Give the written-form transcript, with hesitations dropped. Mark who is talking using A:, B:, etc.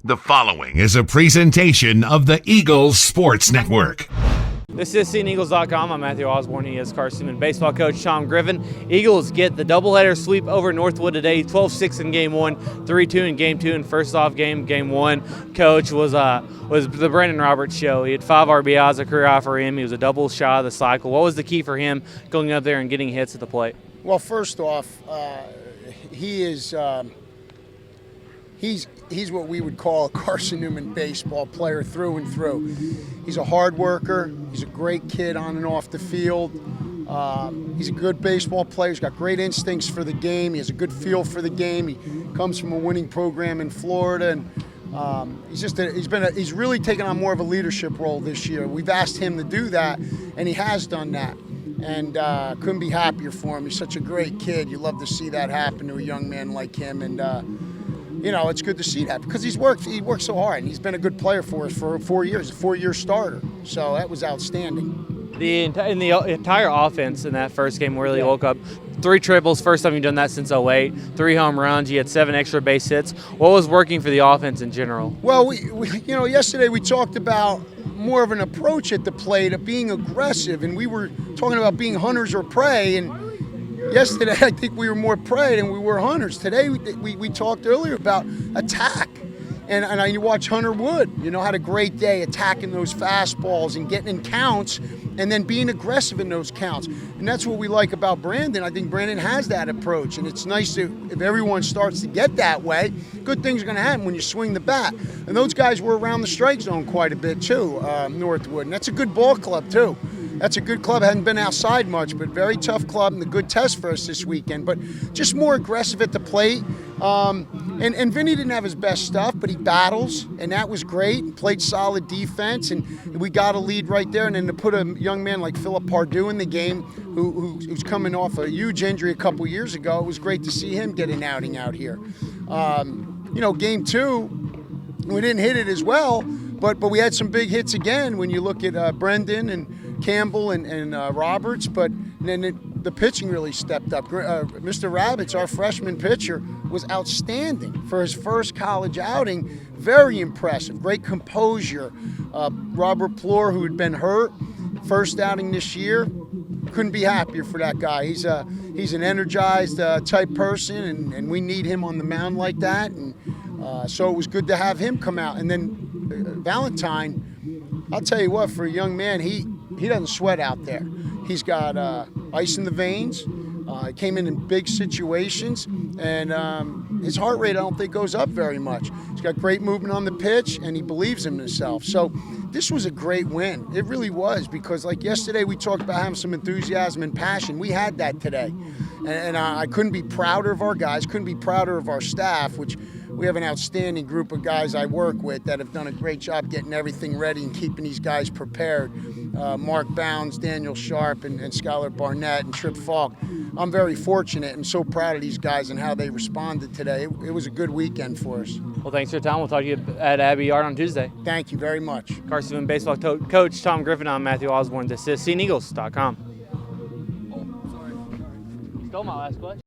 A: The following is a presentation of the Eagles Sports Network.
B: This is SeeingEagles.com. I'm Matthew Osborne. He is Carson-Newman baseball coach Tom Griffin. Eagles get the doubleheader sweep over Northwood today, 12-6 in Game 1, 3-2 in Game 2, and first off Game 1, coach, was the Brandon Roberts show. He had 5 RBIs, a career high for him. He was a double shy of the cycle. What was the key for him going up there and getting hits at the plate?
C: Well, first off, he's what we would call a Carson-Newman baseball player through and through. He's a hard worker. He's a great kid on and off the field. He's a good baseball player. He's got great instincts for the game. He has a good feel for the game. He comes from a winning program in Florida, and he's really taken on more of a leadership role this year. We've asked him to do that, and he has done that. And couldn't be happier for him. He's such a great kid. You love to see that happen to a young man like him, and it's good to see that because he worked so hard, and he's been a good player for us for 4 years, a 4-year starter. So that was outstanding.
B: The entire offense in that first game really woke up. 3 triples, first time you've done that since 08. 3 home runs. You had 7 extra base hits. What was working for the offense in general? Well,
C: yesterday we talked about more of an approach at the plate of being aggressive, and we were talking about being hunters or prey, and yesterday I think we were more prey than we were hunters. Today we talked earlier about attack, and you watch Hunter Wood, had a great day attacking those fastballs and getting in counts and then being aggressive in those counts. And that's what we like about Brandon. I think Brandon has that approach, and it's nice if everyone starts to get that way, good things are going to happen when you swing the bat. And those guys were around the strike zone quite a bit too, Northwood, and that's a good ball club too. That's a good club. Hadn't been outside much, but very tough club and a good test for us this weekend. But just more aggressive at the plate. And Vinny didn't have his best stuff, but he battles, and that was great. And played solid defense, and we got a lead right there. And then to put a young man like Philip Pardue in the game, who's coming off a huge injury a couple years ago, it was great to see him get an outing out here. Game 2, we didn't hit it as well, but we had some big hits again when you look at Brendan and Campbell and Roberts, but then the pitching really stepped up. Mr. Rabbits, our freshman pitcher, was outstanding for his first college outing. Very impressive, great composure. Robert Plore, who had been hurt, first outing this year, couldn't be happier for that guy. He's an energized type person, and we need him on the mound like that. And so it was good to have him come out. And then Valentine, I'll tell you what, for a young man, he doesn't sweat out there. He's got ice in the veins. He came in big situations, and his heart rate I don't think goes up very much. He's got great movement on the pitch, and he believes in himself. So this was a great win. It really was, because like yesterday we talked about having some enthusiasm and passion. We had that today, and I couldn't be prouder of our guys, couldn't be prouder of our staff, which we have an outstanding group of guys I work with that have done a great job getting everything ready and keeping these guys prepared. Mark Bounds, Daniel Sharp, and Skylar Barnett, and Trip Falk. I'm very fortunate and so proud of these guys and how they responded today. It was a good weekend for us.
B: Well, thanks for your time. We'll talk to you at Abbey Yard on Tuesday.
C: Thank you very much.
B: Carson-Newman baseball coach Tom Griffin. I'm Matthew Osborne. This is SeeingEagles.com. Stole my last question.